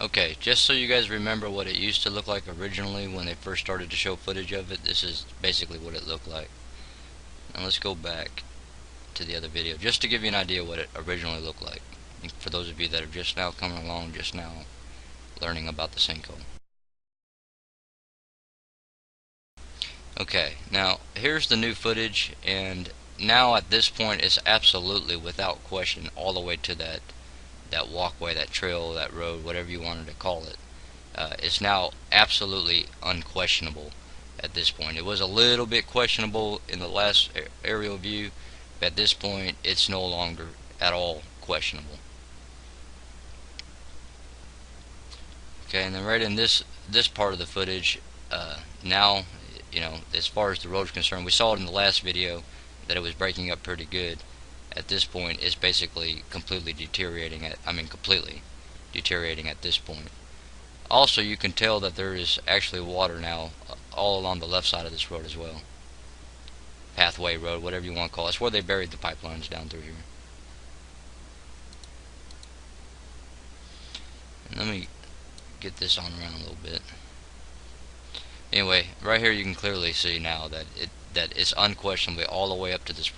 Okay, just so you guys remember what it used to look like originally when they first started to show footage of it, this is basically what it looked like. Now let's go back to the other video just to give you an idea what it originally looked like, for those of you that are just now coming along, just now learning about the sinkhole. Okay, now here's the new footage, and now at this point it's absolutely without question all the way to that walkway, that trail, that road, whatever you wanted to call it. It's now absolutely unquestionable at this point. It was a little bit questionable in the last aerial view, but at this point it's no longer at all questionable. Okay, and then right in this part of the footage, now, you know, as far as the road is concerned, we saw it in the last video that it was breaking up pretty good. At this point, it's basically completely deteriorating. Completely deteriorating at this point. Also, you can tell that there is actually water now all along the left side of this road as well. Pathway road, whatever you want to call it. It's where they buried the pipelines down through here. And let me get this on around a little bit. Anyway, right here you can clearly see now that it's unquestionably all the way up to this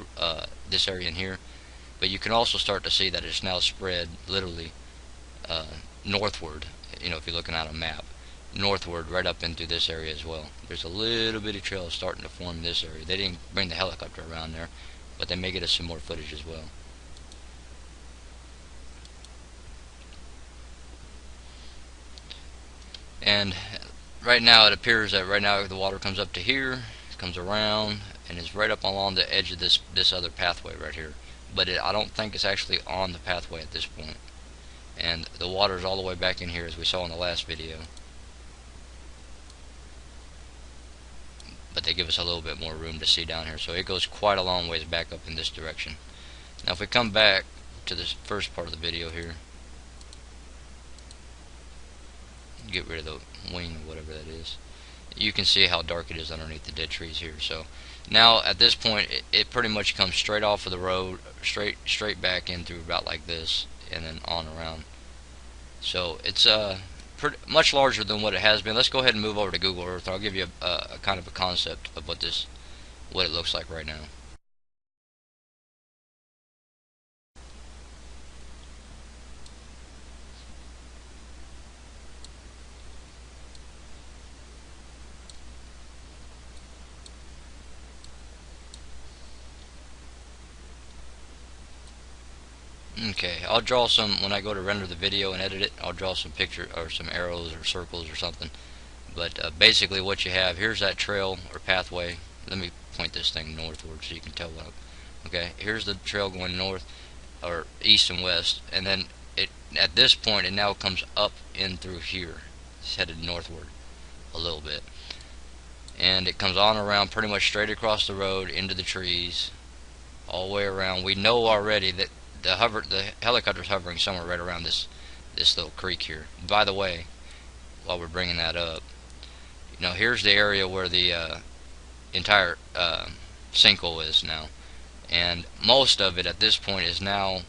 this area in here. But you can also start to see that it's now spread literally northward. You know, if you're looking at a map, northward right up into this area as well. There's a little bitty trail starting to form in this area. They didn't bring the helicopter around there, but they may get us some more footage as well. And right now it appears that right now the water comes up to here, comes around, and is right up along the edge of this other pathway right here. But I don't think it's actually on the pathway at this point. And the water is all the way back in here, as we saw in the last video. But they give us a little bit more room to see down here, so it goes quite a long ways back up in this direction. Now if we come back to this first part of the video here, get rid of the wing or whatever that is, you can see how dark it is underneath the dead trees here. So now at this point it pretty much comes straight off of the road, straight back in through about like this, and then on around. So it's much larger than what it has been. Let's go ahead and move over to Google Earth. I'll give you a kind of a concept of what it looks like right now. Okay, I'll draw some when I go to render the video and edit it. I'll draw some picture or some arrows or circles or something. But basically what you have, here's that trail or pathway. Let me point this thing northward so you can tell what okay, here's the trail going north or east and west, and then at this point it now comes up in through here. It's headed northward a little bit. And it comes on around pretty much straight across the road into the trees, all the way around. We know already that the helicopter's hovering somewhere right around this little creek here. By the way, while we're bringing that up, you know, here's the area where the entire sinkhole is now, and most of it at this point is now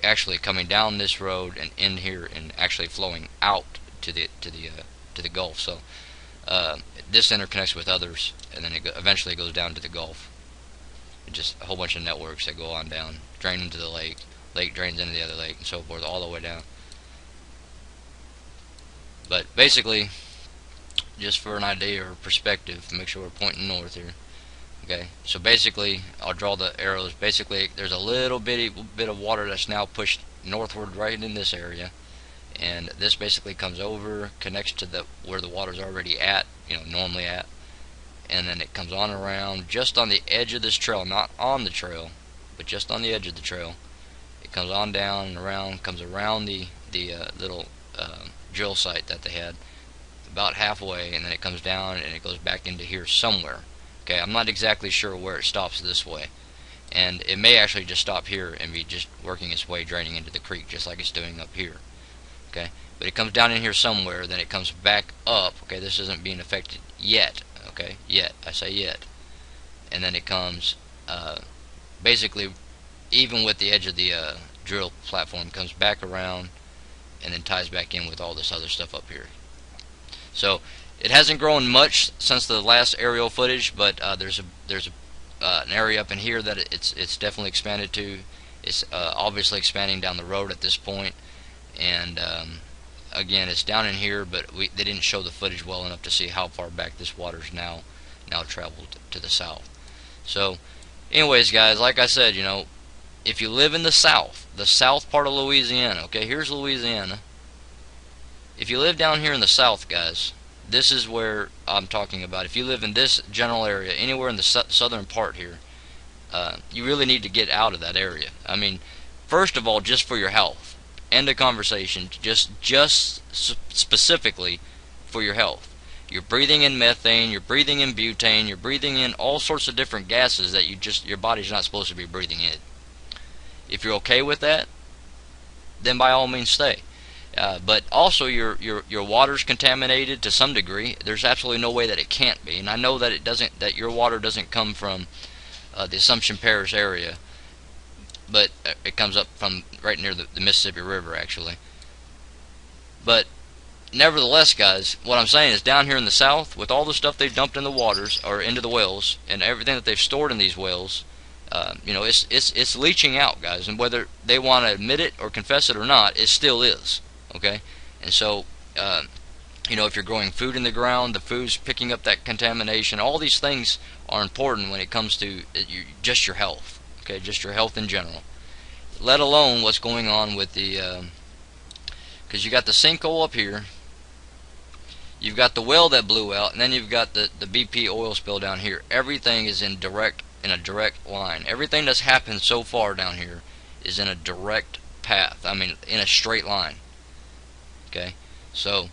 actually coming down this road and in here and actually flowing out to the Gulf. So this interconnects with others, and then it eventually goes down to the Gulf. Just a whole bunch of networks that go on down, drain into the lake drains into the other lake, and so forth, all the way down. But basically, just for an idea or perspective, make sure we're pointing north here. Okay, so basically I'll draw the arrows. Basically there's a little bit of water that's now pushed northward right in this area, and this basically comes over, connects to where the water's already at, you know, normally at, and then it comes on around just on the edge of this trail, not on the trail, but just on the edge of the trail. It comes on down and around, comes around the little drill site that they had about halfway, and then it comes down and it goes back into here somewhere. Okay, I'm not exactly sure where it stops this way, and it may actually just stop here and be just working its way, draining into the creek just like it's doing up here. Okay, but it comes down in here somewhere, then it comes back up. Okay, this isn't being affected yet. Okay, yet, I say yet. And then it comes basically even with the edge of the drill platform, comes back around and then ties back in with all this other stuff up here. So it hasn't grown much since the last aerial footage, but there's an area up in here that it's definitely expanded to. It's obviously expanding down the road at this point, and again, it's down in here, but they didn't show the footage well enough to see how far back this water's now traveled to the south. So anyways, guys, like I said, if you live in the south part of Louisiana, okay, here's Louisiana. If you live down here in the south, guys, this is where I'm talking about. If you live in this general area, anywhere in the southern part here, you really need to get out of that area. I mean, first of all, just for your health. End of conversation. Just specifically for your health. You're breathing in methane, you're breathing in butane, you're breathing in all sorts of different gases that your body's not supposed to be breathing in. If you're okay with that, then by all means stay. But also your water's contaminated to some degree. There's absolutely no way that it can't be, and I know that that your water doesn't come from the Assumption Parish area, but it comes up from right near the Mississippi River, actually. But nevertheless, guys, what I'm saying is down here in the south, with all the stuff they've dumped in the waters or into the wells and everything that they've stored in these wells, it's leaching out, guys, and whether they want to admit it or confess it or not, it still is. Okay, and so if you're growing food in the ground, the food's picking up that contamination. All these things are important when it comes to just your health. Okay, just your health in general. Let alone what's going on with the because you got the sinkhole up here, you've got the well that blew out, and then you've got the BP oil spill down here. Everything is in a direct line. Everything that's happened so far down here is in a direct path. I mean, in a straight line. Okay, so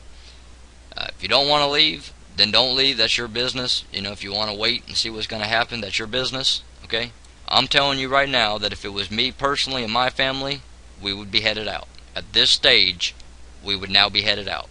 if you don't want to leave, then don't leave. That's your business. If you want to wait and see what's going to happen, that's your business. Okay, I'm telling you right now that if it was me personally and my family, we would be headed out. At this stage, we would now be headed out.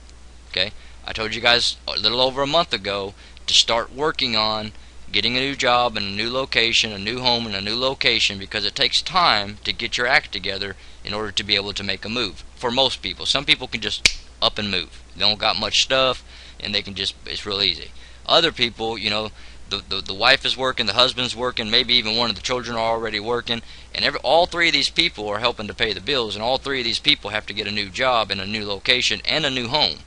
Okay, I told you guys a little over a month ago to start working on getting a new job in a new location, a new home in a new location, because it takes time to get your act together in order to be able to make a move. For most people, some people can just up and move. They don't got much stuff, and they can it's real easy. Other people, the wife is working, the husband's working, maybe even one of the children are already working, and all three of these people are helping to pay the bills, and all three of these people have to get a new job in a new location and a new home.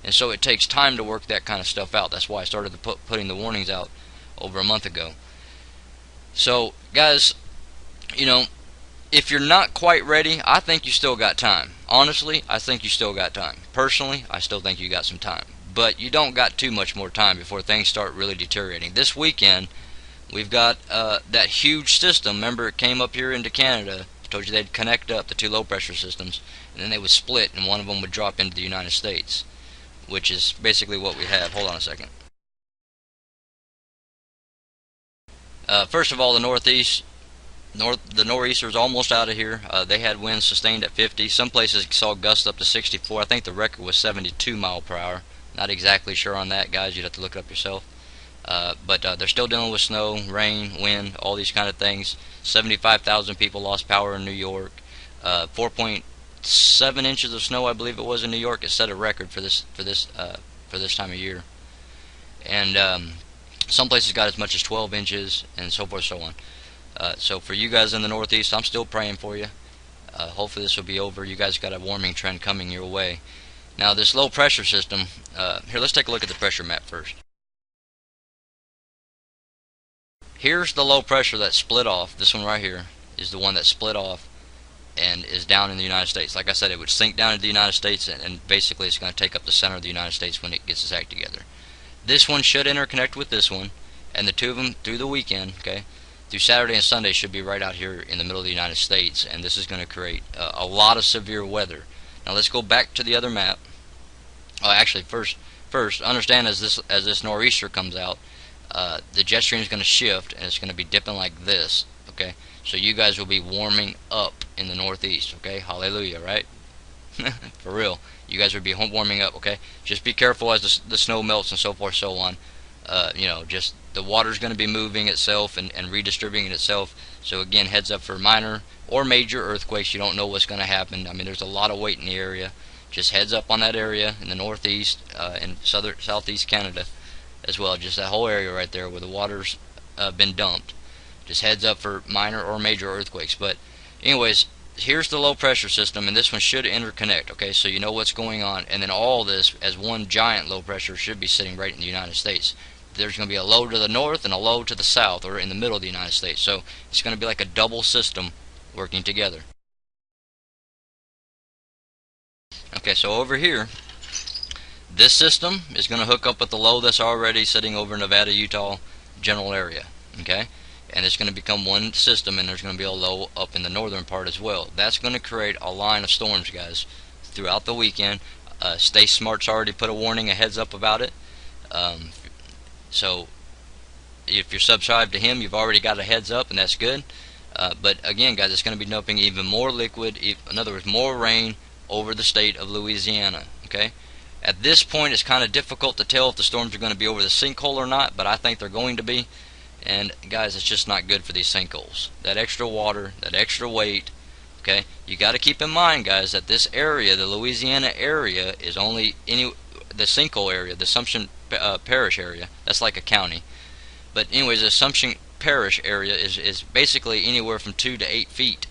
And so it takes time to work that kind of stuff out. That's why I started putting the warnings out over a month ago. So guys, if you're not quite ready, I think you still got time. Honestly, I think you still got time. Personally, I still think you got some time. But you don't got too much more time before things start really deteriorating. This weekend, we've got that huge system. Remember, it came up here into Canada. I told you they'd connect up the two low pressure systems, and then they would split, and one of them would drop into the United States, which is basically what we have. Hold on a second. First of all, the nor'easter's almost out of here. They had winds sustained at 50. Some places saw gusts up to 64. I think the record was 72 mile per hour. Not exactly sure on that, guys. You'd have to look it up yourself. But they're still dealing with snow, rain, wind, all these kind of things. 75,000 people lost power in New York. 4.7 inches of snow, I believe it was, in New York. It set a record for this time of year. And some places got as much as 12 inches, and so forth, so on. So for you guys in the Northeast, I'm still praying for you. Hopefully this will be over. You guys got a warming trend coming your way. Now this low pressure system, here, let's take a look at the pressure map first. Here's the low pressure that split off. This one right here is the one that split off and is down in the United States. Like I said, it would sink down into the United States, and basically it's going to take up the center of the United States when it gets its act together. This one should interconnect with this one, and the two of them through the weekend, okay, through Saturday and Sunday, should be right out here in the middle of the United States, and this is going to create a lot of severe weather. Now let's go back to the other map. Actually, first understand as this nor'easter comes out, the jet stream is going to shift, and it's going to be dipping like this. Okay, so you guys will be warming up in the Northeast. Okay, hallelujah, right? For real, you guys would be warming up. Okay, just be careful as the snow melts and so forth, so on. Just the water's going to be moving itself and redistributing itself. So again, heads up for minor or major earthquakes. You don't know what's going to happen. I mean, there's a lot of weight in the area. just heads up on that area in the northeast and southeast Canada as well. Just that whole area right there where the water's been dumped. Just heads up for minor or major earthquakes. But anyways, here's the low pressure system, and this one should interconnect. Okay, so you know what's going on, and then all this as one giant low pressure should be sitting right in the United States. There's going to be a low to the north and a low to the south, or in the middle of the United States. So it's going to be like a double system working together. Okay, so over here, this system is going to hook up with the low that's already sitting over Nevada, Utah general area. Okay, and it's going to become one system, and there's going to be a low up in the northern part as well. That's going to create a line of storms, guys, throughout the weekend. stacmart's already put a warning, a heads up about it. So if you're subscribed to him, you've already got a heads up, and that's good. But again, guys, it's going to be dumping even more liquid, in other words, more rain over the state of Louisiana. Okay, at this point, it's kind of difficult to tell if the storms are going to be over the sinkhole or not, but I think they're going to be. And guys, it's just not good for these sinkholes. That extra water, that extra weight. Okay, you got to keep in mind, guys, that this area, the Louisiana area, is only the sinkhole area, the Assumption Parish area. That's like a county. But anyways, the Assumption Parish area is basically anywhere from 2 to 8 feet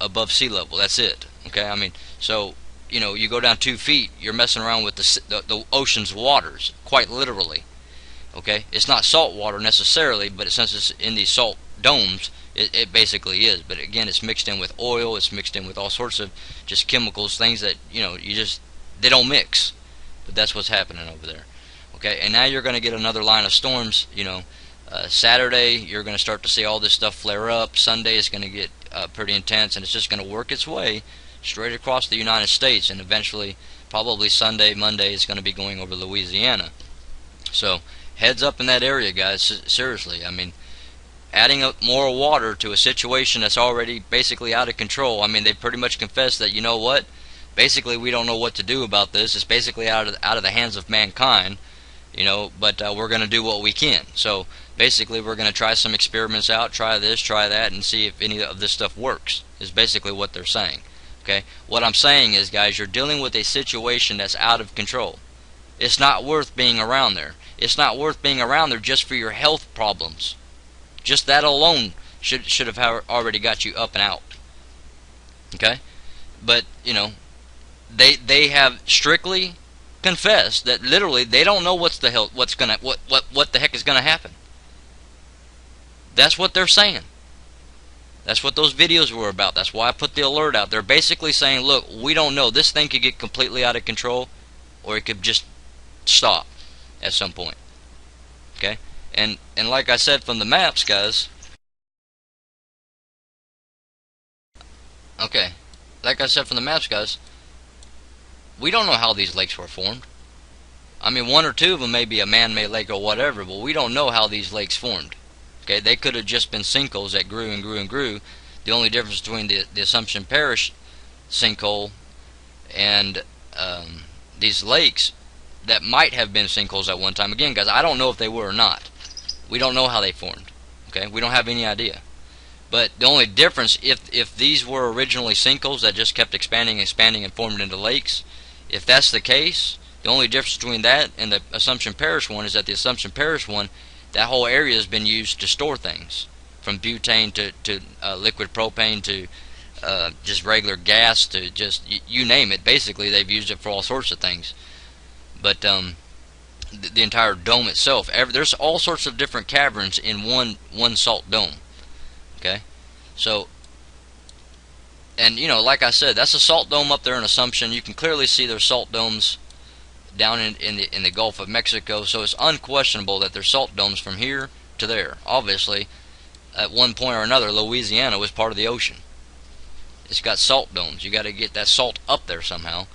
above sea level. That's it. Okay, I mean, so you know, you go down 2 feet, you're messing around with the ocean's waters, quite literally. Okay, it's not salt water necessarily, but since it's in these salt domes, it basically is. But again, it's mixed in with oil, it's mixed in with all sorts of just chemicals, things that, you know, they don't mix. But that's what's happening over there. Okay, and now you're going to get another line of storms. You know, Saturday you're going to start to see all this stuff flare up. Sunday is going to get pretty intense, and it's just going to work its way straight across the United States, and eventually, probably Sunday, Monday, is going to be going over Louisiana. So heads up in that area, guys. Seriously, I mean, adding up more water to a situation that's already basically out of control. I mean, they pretty much confessed that, you know what, basically we don't know what to do about this. It's basically out of the hands of mankind, you know, but we're going to do what we can. So basically we're going to try some experiments out, try this, try that, and see if any of this stuff works, is basically what they're saying. Okay, what I'm saying is, guys, you're dealing with a situation that's out of control. It's not worth being around there. It's not worth being around there just for your health problems. Just that alone should have already got you up and out. Okay, but you know, they have strictly confessed that literally they don't know what the heck is gonna happen. That's what they're saying. That's what those videos were about. That's why I put the alert out. They're basically saying, look, we don't know. This thing could get completely out of control, or it could just stop at some point. Okay? And like I said from the maps, guys. Okay. Like I said from the maps, guys, we don't know how these lakes were formed. I mean, one or two of them may be a man-made lake or whatever, but we don't know how these lakes formed. Okay, they could have just been sinkholes that grew and grew and grew. The only difference between the Assumption Parish sinkhole and these lakes that might have been sinkholes at one time. Again, guys, I don't know if they were or not. We don't know how they formed. Okay, we don't have any idea. But the only difference, if these were originally sinkholes that just kept expanding and formed into lakes, if that's the case, the only difference between that and the Assumption Parish one is that the Assumption Parish one, that whole area has been used to store things, from butane to liquid propane to just regular gas to just you name it. Basically, they've used it for all sorts of things. But the entire dome itself, there's all sorts of different caverns in one salt dome. Okay, so, and you know, like I said, that's a salt dome up there in Assumption. You can clearly see there's salt domes down in the Gulf of Mexico, so it's unquestionable that there's salt domes from here to there. Obviously, at one point or another, Louisiana was part of the ocean. It's got salt domes. You got to get that salt up there somehow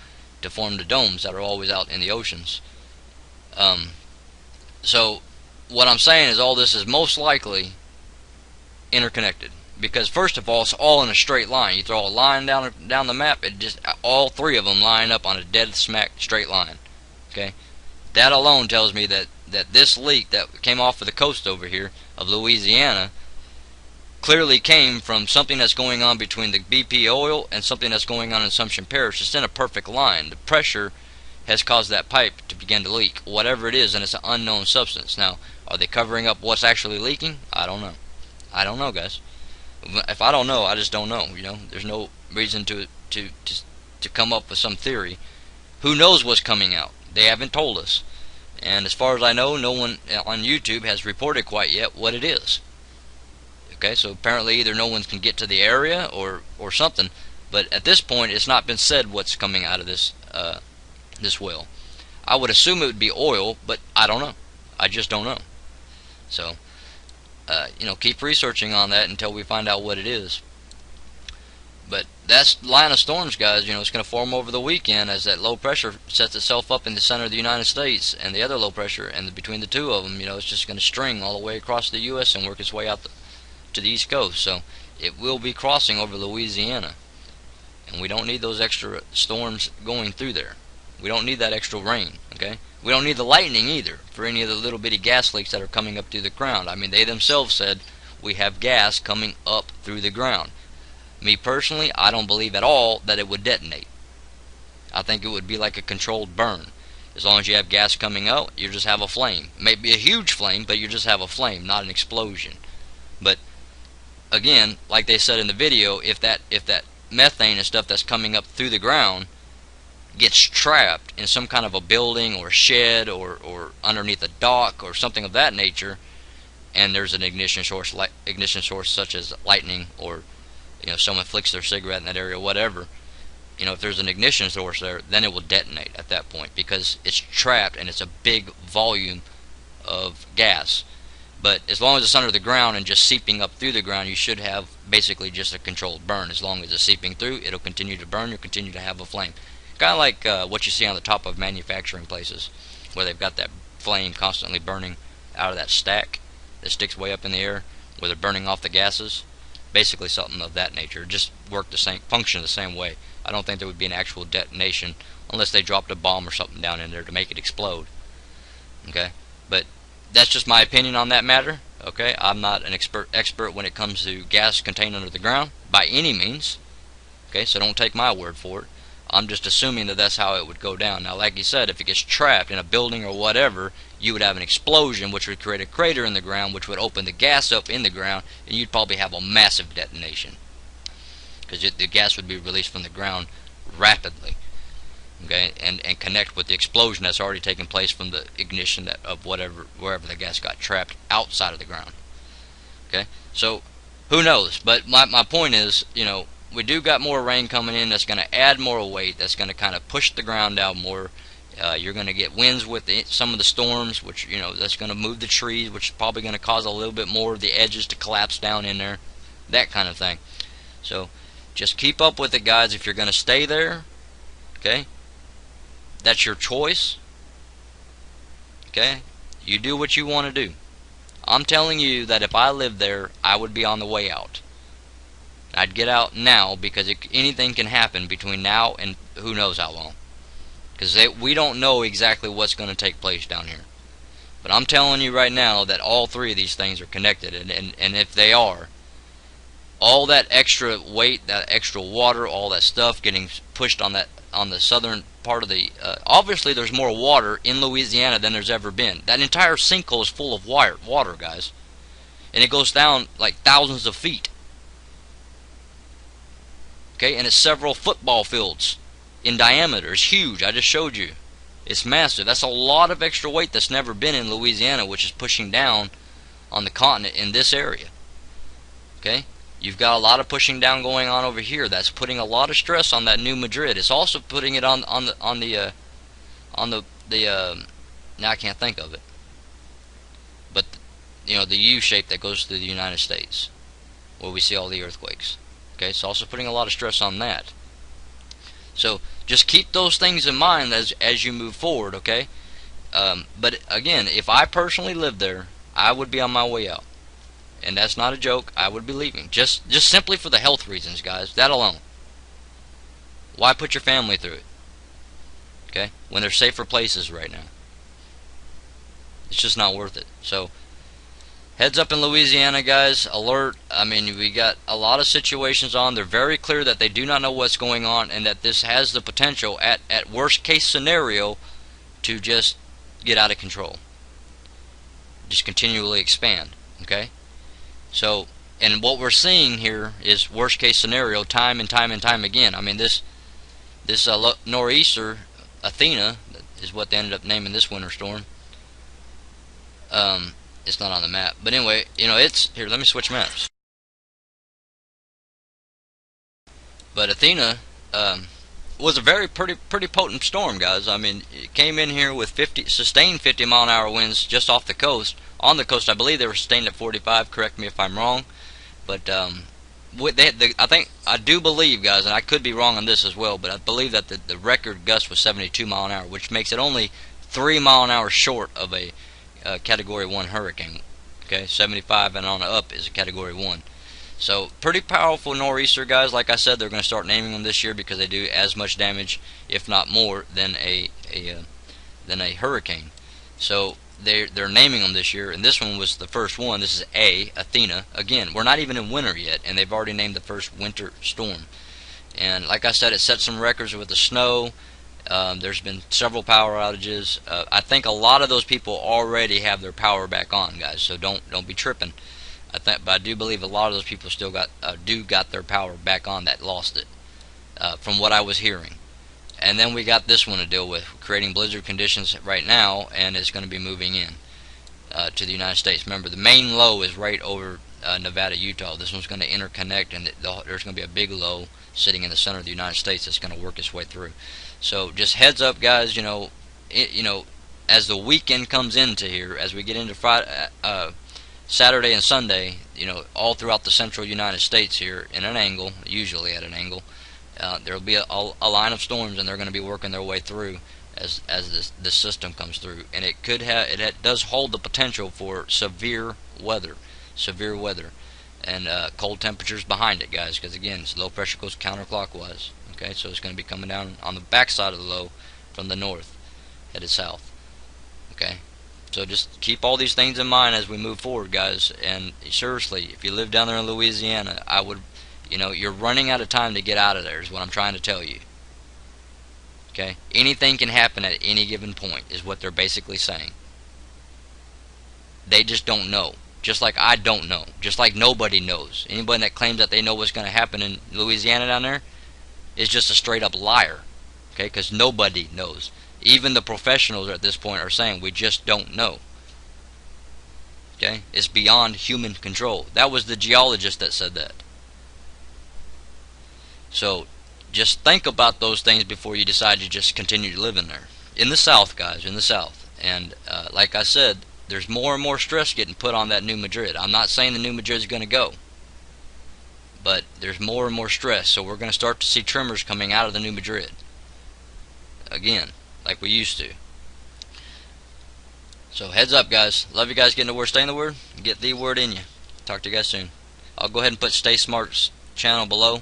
to form the domes that are always out in the oceans. So what I'm saying is all this is most likely interconnected, because first of all, it's all in a straight line. You throw a line down the map, it just all three of them line up on a dead smack straight line. Okay, that alone tells me that this leak that came off of the coast over here of Louisiana clearly came from something that's going on between the BP oil and something that's going on in Assumption Parish. It's in a perfect line. The pressure has caused that pipe to begin to leak, whatever it is, and it's an unknown substance. Now, are they covering up what's actually leaking? I don't know. I don't know, guys. If I don't know, I just don't know. You know, there's no reason to come up with some theory. Who knows what's coming out? They haven't told us. And as far as I know, no one on YouTube has reported quite yet what it is. Okay, so apparently either no one can get to the area or something. But at this point, it's not been said what's coming out of this this well. I would assume it would be oil, but I don't know. I just don't know. So, you know, keep researching on that until we find out what it is. But that's line of storms, guys. You know, it's going to form over the weekend as that low pressure sets itself up in the center of the United States and the other low pressure, and between the two of them, you know, it's just going to string all the way across the U.S. and work its way out to the East Coast. So it will be crossing over Louisiana, and we don't need those extra storms going through there. We don't need that extra rain. Okay, we don't need the lightning either for any of the little bitty gas leaks that are coming up through the ground. I mean, they themselves said we have gas coming up through the ground. Me personally, I don't believe at all that it would detonate. I think it would be like a controlled burn. As long as you have gas coming out, you just have a flame. It may be a huge flame, but you just have a flame, not an explosion. But again, like they said in the video, if that methane and stuff that's coming up through the ground gets trapped in some kind of a building or shed or underneath a dock or something of that nature, and there's an ignition source such as lightning, or you know, someone flicks their cigarette in that area, whatever, you know, if there's an ignition source there, then it will detonate at that point because it's trapped and it's a big volume of gas. But as long as it's under the ground and just seeping up through the ground, you should have basically just a controlled burn. As long as it's seeping through, it'll continue to burn. You'll continue to have a flame. Kind of like what you see on the top of manufacturing places, where they've got that flame constantly burning out of that stack that sticks way up in the air, where they're burning off the gases. Basically something of that nature. Just work the same, function the same way. I don't think there would be an actual detonation unless they dropped a bomb or something down in there to make it explode. Okay, but that's just my opinion on that matter. Okay, I'm not an expert when it comes to gas contained under the ground by any means. Okay, so don't take my word for it. I'm just assuming that that's how it would go down. Now, like you said, if it gets trapped in a building or whatever, you would have an explosion, which would create a crater in the ground, which would open the gas up in the ground, and you'd probably have a massive detonation, because the gas would be released from the ground rapidly, okay, and connect with the explosion that's already taken place from the ignition of wherever the gas got trapped outside of the ground. Okay, so who knows? But my point is, you know, we do got more rain coming in that's going to add more weight, that's going to kind of push the ground out more. You're going to get winds with some of the storms, which, you know, that's going to move the trees, which is probably going to cause a little bit more of the edges to collapse down in there, that kind of thing. So just keep up with it, guys. If you're going to stay there, okay, that's your choice. Okay, you do what you want to do. I'm telling you that if I lived there, I would be on the way out. I'd get out now, because anything can happen between now and who knows how long. Because we don't know exactly what's going to take place down here. But I'm telling you right now that all three of these things are connected. And if they are, all that extra weight, that extra water, all that stuff getting pushed on the southern part of the... obviously there's more water in Louisiana than there's ever been. That entire sinkhole is full of water, guys. And it goes down like thousands of feet. Okay, and it's several football fields in diameter. It's huge. I just showed you. It's massive. That's a lot of extra weight that's never been in Louisiana, which is pushing down on the continent in this area. Okay, you've got a lot of pushing down going on over here. That's putting a lot of stress on that New Madrid. It's also putting it on the now I can't think of it, but you know, the U shape that goes through the United States, where we see all the earthquakes. Okay, it's also putting a lot of stress on that. So just keep those things in mind as you move forward, okay? But again, if I personally lived there, I would be on my way out. And that's not a joke. I would be leaving. Just simply for the health reasons, guys. That alone. Why put your family through it? Okay? When there's safer places right now. It's just not worth it. So Heads up in Louisiana, guys. Alert. I mean, we got a lot of situations on. They're very clear that they do not know what's going on, and that this has the potential, at worst case scenario, to just get out of control. Just continually expand. Okay? So, and what we're seeing here is worst case scenario time and time and time again. I mean, this nor'easter, Athena, is what they ended up naming this winter storm. It's not on the map, but anyway, you know, it's here. Let me switch maps. But Athena was a very pretty potent storm, guys. I mean, it came in here with sustained 50-mile-an-hour winds just off the coast. On the coast, I believe they were sustained at 45. Correct me if I'm wrong, but I do believe, guys, and I could be wrong on this as well, but I believe that the record gust was 72 mile an hour, which makes it only 3 mile an hour short of a Category 1 hurricane. Okay, 75 and on up is a Category 1. So pretty powerful nor'easter, guys. Like I said, they're going to start naming them this year because they do as much damage, if not more, than a hurricane. So they're naming them this year, and this one was the first one. This is Athena. Again, we're not even in winter yet, and they've already named the first winter storm. And like I said, it set some records with the snow. There's been several power outages. I think a lot of those people already have their power back on, guys. So don't be tripping. But I do believe a lot of those people still got their power back on that lost it, from what I was hearing. And then we got this one to deal with, creating blizzard conditions right now, and it's going to be moving in to the United States. Remember, the main low is right over Nevada, Utah. This one's going to interconnect, and there's going to be a big low sitting in the center of the United States that's going to work its way through. So just heads up, guys. You know, as the weekend comes into here, as we get into Friday, Saturday and Sunday, you know, all throughout the central United States here, in an angle, usually at an angle, there will be a line of storms, and they're going to be working their way through as this system comes through, and it does hold the potential for severe weather, and cold temperatures behind it, guys. Because again, this low pressure goes counterclockwise. Okay, so it's going to be coming down on the backside of the low from the north, headed south. Okay, so just keep all these things in mind as we move forward, guys. And seriously, if you live down there in Louisiana, I would, you know, you're running out of time to get out of there, is what I'm trying to tell you. Okay, anything can happen at any given point, is what they're basically saying. They just don't know. Just like I don't know. Just like nobody knows. Anybody that claims that they know what's going to happen in Louisiana down there is just a straight up liar. Okay, because nobody knows. Even the professionals at this point are saying we just don't know. Okay, it's beyond human control. That was the geologist that said that. So just think about those things before you decide to just continue to live in there. In the South, guys, in the South. And like I said, there's more and more stress getting put on that New Madrid. I'm not saying the New Madrid is going to go, but there's more and more stress. So we're going to start to see tremors coming out of the New Madrid again, like we used to. So heads up, guys. Love you guys. Getting the word, stay in the word, get the word in you. Talk to you guys soon. I'll go ahead and put Stay Smart's channel below,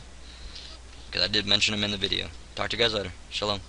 because I did mention him in the video. Talk to you guys later. Shalom.